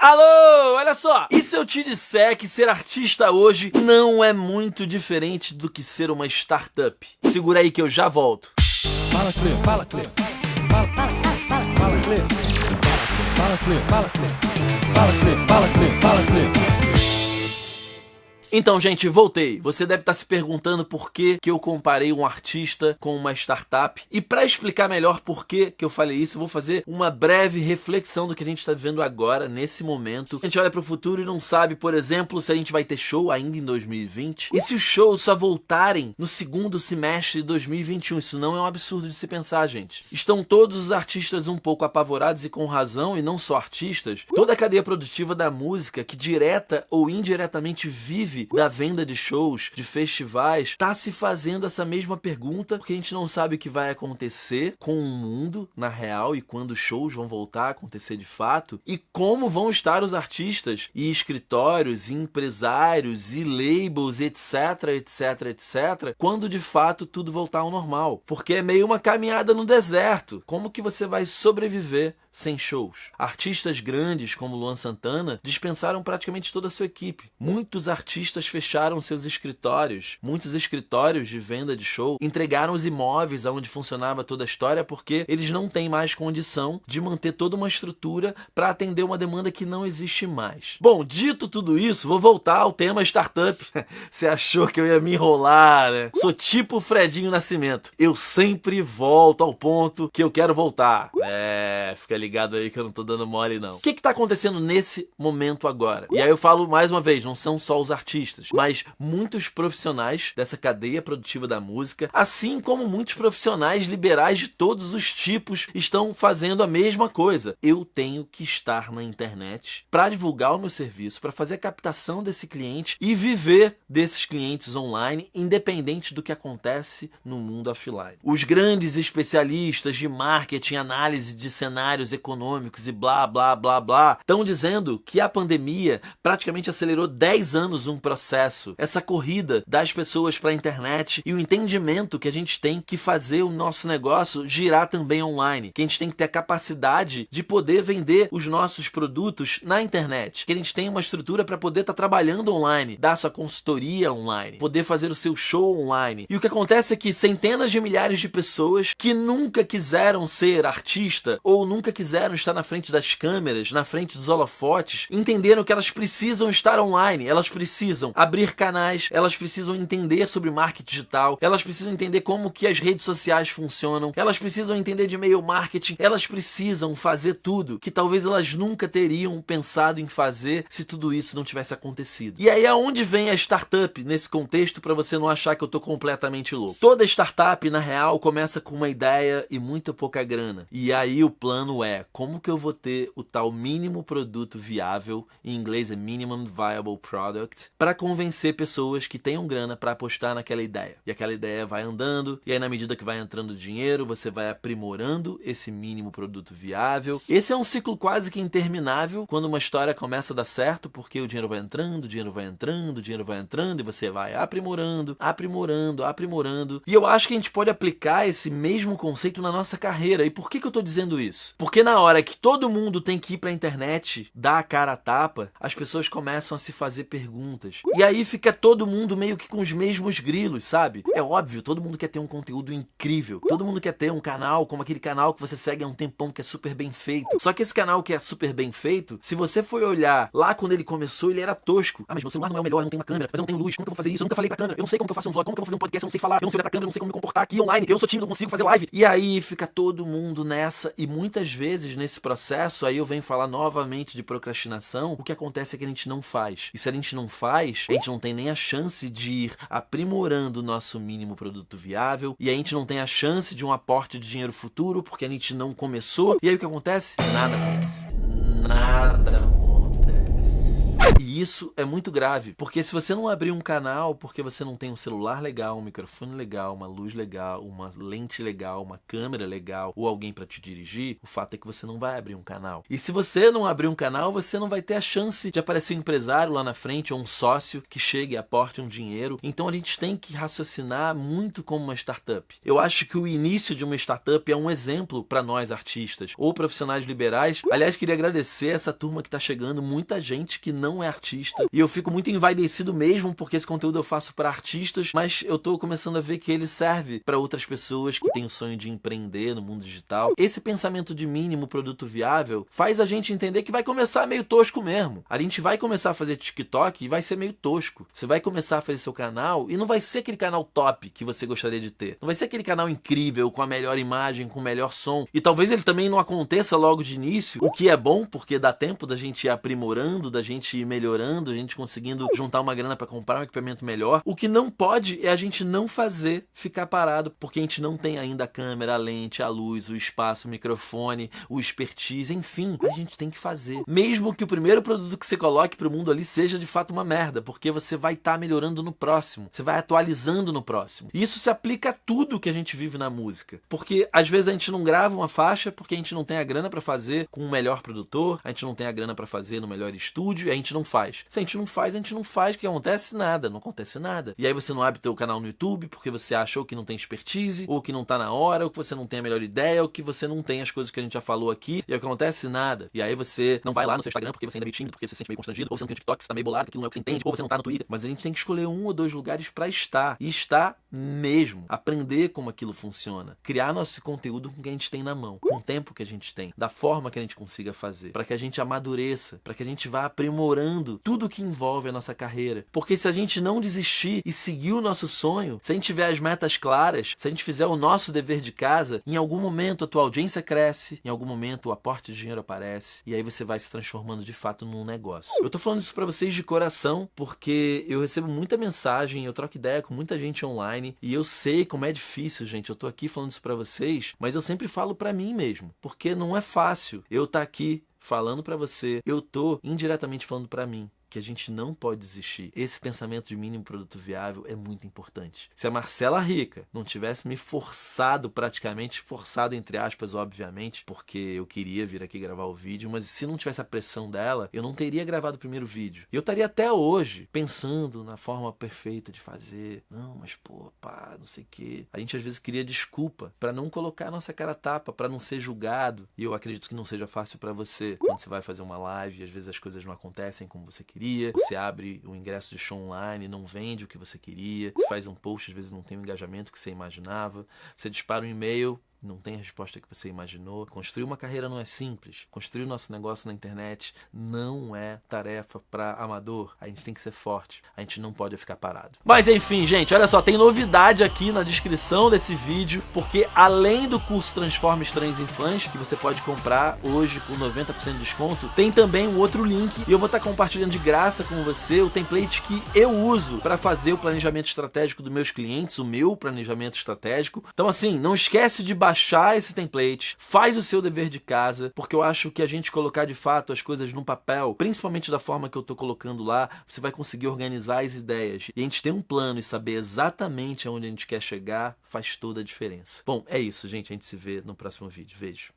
Alô, olha só, e se eu te disser que ser artista hoje não é muito diferente do que ser uma startup? Segura aí que eu já volto. Fala, Clê, fala, Clê. Fala, Clê. Fala, Clê, fala, Clê. Fala, Clê, fala, Clê, fala, Clê. Então, gente, voltei. Você deve estar se perguntando por que eu comparei um artista com uma startup. E para explicar melhor por que eu falei isso, eu vou fazer uma breve reflexão do que a gente está vivendo agora, nesse momento. A gente olha para o futuro e não sabe, por exemplo, se a gente vai ter show ainda em 2020. E se os shows só voltarem no segundo semestre de 2021. Isso não é um absurdo de se pensar, gente. Estão todos os artistas um pouco apavorados e com razão, e não só artistas. Toda a cadeia produtiva da música, que direta ou indiretamente vive da venda de shows, de festivais, tá se fazendo essa mesma pergunta, porque a gente não sabe o que vai acontecer com o mundo na real e quando os shows vão voltar a acontecer de fato e como vão estar os artistas e escritórios, e empresários e labels, etc, etc, etc, quando de fato tudo voltar ao normal, porque é meio uma caminhada no deserto. Como que você vai sobreviver sem shows? Artistas grandes como Luan Santana dispensaram praticamente toda a sua equipe. Muitos artistas fecharam seus escritórios. Muitos escritórios de venda de show entregaram os imóveis onde funcionava toda a história porque eles não têm mais condição de manter toda uma estrutura para atender uma demanda que não existe mais. Bom, dito tudo isso, vou voltar ao tema startup. Você achou que eu ia me enrolar, né? Sou tipo o Fredinho Nascimento. Eu sempre volto ao ponto que eu quero voltar. Fica ligado aí que eu não tô dando mole não. O que tá acontecendo nesse momento agora? E aí eu falo mais uma vez, não são só os artistas, mas muitos profissionais dessa cadeia produtiva da música, assim como muitos profissionais liberais de todos os tipos estão fazendo a mesma coisa. Eu tenho que estar na internet para divulgar o meu serviço, para fazer a captação desse cliente e viver desses clientes online, independente do que acontece no mundo offline. Os grandes especialistas de marketing, análise de cenários econômicos e blá, blá, blá, blá, estão dizendo que a pandemia praticamente acelerou 10 anos um processo. Essa corrida das pessoas para a internet e o entendimento que a gente tem que fazer o nosso negócio girar também online. Que a gente tem que ter a capacidade de poder vender os nossos produtos na internet. Que a gente tem uma estrutura para poder estar trabalhando online, dar sua consultoria online, poder fazer o seu show online. E o que acontece é que centenas de milhares de pessoas que nunca quiseram ser artista ou nunca quiseram estar na frente das câmeras, na frente dos holofotes, entenderam que elas precisam estar online, elas precisam abrir canais, elas precisam entender sobre marketing digital, elas precisam entender como que as redes sociais funcionam, elas precisam entender de e-mail marketing, elas precisam fazer tudo que talvez elas nunca teriam pensado em fazer se tudo isso não tivesse acontecido. E aí aonde vem a startup nesse contexto para você não achar que eu tô completamente louco? Toda startup, na real, começa com uma ideia e muito pouca grana. E aí o plano é, como que eu vou ter o tal mínimo produto viável, em inglês é Minimum Viable Product, para convencer pessoas que tenham grana para apostar naquela ideia. E aquela ideia vai andando, e aí na medida que vai entrando dinheiro, você vai aprimorando esse mínimo produto viável. Esse é um ciclo quase que interminável, quando uma história começa a dar certo, porque o dinheiro vai entrando, o dinheiro vai entrando, o dinheiro vai entrando, e você vai aprimorando, aprimorando, aprimorando. E eu acho que a gente pode aplicar esse mesmo conceito na nossa carreira. E por que eu tô dizendo isso? Porque na hora que todo mundo tem que ir pra internet, dar a cara a tapa, as pessoas começam a se fazer perguntas. E aí fica todo mundo meio que com os mesmos grilos, sabe? É óbvio, todo mundo quer ter um conteúdo incrível. Todo mundo quer ter um canal como aquele canal que você segue há um tempão que é super bem feito. Só que esse canal que é super bem feito, se você for olhar lá quando ele começou, ele era tosco. Ah, mas meu celular não é o melhor, eu não tenho uma câmera, mas eu não tenho luz, como que eu vou fazer isso? Eu nunca falei pra câmera, eu não sei como que eu faço um vlog, como que eu vou fazer um podcast, eu não sei falar, eu não sei olhar pra câmera, eu não sei como me comportar aqui online, eu sou tímido, não consigo fazer live. E aí fica todo mundo nessa, e muitas vezes nesse processo, aí eu venho falar novamente de procrastinação, o que acontece é que a gente não faz. E se a gente não faz, a gente não tem nem a chance de ir aprimorando o nosso mínimo produto viável, e a gente não tem a chance de um aporte de dinheiro futuro, porque a gente não começou. E aí o que acontece? Nada acontece. Nada acontece. E E isso é muito grave, porque se você não abrir um canal porque você não tem um celular legal, um microfone legal, uma luz legal, uma lente legal, uma câmera legal ou alguém para te dirigir, o fato é que você não vai abrir um canal. E se você não abrir um canal, você não vai ter a chance de aparecer um empresário lá na frente ou um sócio que chegue e aporte um dinheiro. Então a gente tem que raciocinar muito como uma startup. Eu acho que o início de uma startup é um exemplo para nós artistas ou profissionais liberais. Aliás, queria agradecer essa turma que tá chegando, muita gente que não é artista. E eu fico muito envaidecido mesmo porque esse conteúdo eu faço para artistas, mas eu tô começando a ver que ele serve para outras pessoas que têm o sonho de empreender no mundo digital. Esse pensamento de mínimo produto viável faz a gente entender que vai começar meio tosco mesmo. A gente vai começar a fazer TikTok e vai ser meio tosco. Você vai começar a fazer seu canal e não vai ser aquele canal top que você gostaria de ter. Não vai ser aquele canal incrível, com a melhor imagem, com o melhor som. E talvez ele também não aconteça logo de início, o que é bom, porque dá tempo da gente ir aprimorando, da gente ir melhorando, a gente conseguindo juntar uma grana para comprar um equipamento melhor. O que não pode é a gente não fazer, ficar parado, porque a gente não tem ainda a câmera, a lente, a luz, o espaço, o microfone, o expertise, enfim, a gente tem que fazer. Mesmo que o primeiro produto que você coloque pro mundo ali seja de fato uma merda, porque você vai estar melhorando no próximo, você vai atualizando no próximo. E isso se aplica a tudo que a gente vive na música, porque às vezes a gente não grava uma faixa porque a gente não tem a grana para fazer com o melhor produtor, a gente não tem a grana para fazer no melhor estúdio, e a gente não faz. Se a gente não faz, o que acontece? Nada, não acontece nada. E aí você não abre teu canal no YouTube porque você achou que não tem expertise, ou que não tá na hora, ou que você não tem a melhor ideia, ou que você não tem as coisas que a gente já falou aqui, e aí o que acontece? Nada. E aí você não vai lá no seu Instagram porque você ainda é meio tímido, porque você se sente meio constrangido, ou você não tem um TikTok, você tá meio bolado, que aquilo não é o que você entende, ou você não tá no Twitter. Mas a gente tem que escolher 1 ou 2 lugares pra estar. E estar mesmo. Aprender como aquilo funciona. Criar nosso conteúdo com o que a gente tem na mão, com o tempo que a gente tem, da forma que a gente consiga fazer, para que a gente amadureça, para que a gente vá aprimorando tudo que envolve a nossa carreira. Porque se a gente não desistir e seguir o nosso sonho, se a gente tiver as metas claras, se a gente fizer o nosso dever de casa, em algum momento a tua audiência cresce, em algum momento o aporte de dinheiro aparece, e aí você vai se transformando de fato num negócio. Eu tô falando isso pra vocês de coração, porque eu recebo muita mensagem, eu troco ideia com muita gente online, e eu sei como é difícil, gente. Eu tô aqui falando isso pra vocês, mas eu sempre falo pra mim mesmo, porque não é fácil eu estar aqui falando pra você, eu tô indiretamente falando pra mim que a gente não pode desistir. Esse pensamento de mínimo produto viável é muito importante. Se a Marcela Rica não tivesse me forçado, praticamente, forçado entre aspas, obviamente, porque eu queria vir aqui gravar o vídeo, mas se não tivesse a pressão dela, eu não teria gravado o primeiro vídeo. Eu estaria até hoje pensando na forma perfeita de fazer. Não, mas pô, pá, não sei o quê. A gente às vezes queria desculpa pra não colocar a nossa cara a tapa, pra não ser julgado. E eu acredito que não seja fácil pra você. Quando você vai fazer uma live e às vezes as coisas não acontecem como você queria, você abre o ingresso de show online, não vende o que você queria, você faz um post, às vezes não tem o engajamento que você imaginava, você dispara um e-mail, não tem a resposta que você imaginou. Construir uma carreira não é simples. Construir o nosso negócio na internet não é tarefa para amador. A gente tem que ser forte. A gente não pode ficar parado. Mas enfim, gente, olha só, tem novidade aqui na descrição desse vídeo, porque além do curso Transforme Estranhos em Fãs, que você pode comprar hoje por 90% de desconto, tem também um outro link e eu vou estar compartilhando de graça com você o template que eu uso para fazer o planejamento estratégico dos meus clientes, o meu planejamento estratégico. Então assim, não esquece de baixar esse template, faz o seu dever de casa, porque eu acho que a gente colocar de fato as coisas no papel, principalmente da forma que eu tô colocando lá, você vai conseguir organizar as ideias. E a gente ter um plano e saber exatamente aonde a gente quer chegar faz toda a diferença. Bom, é isso, gente. A gente se vê no próximo vídeo. Beijo.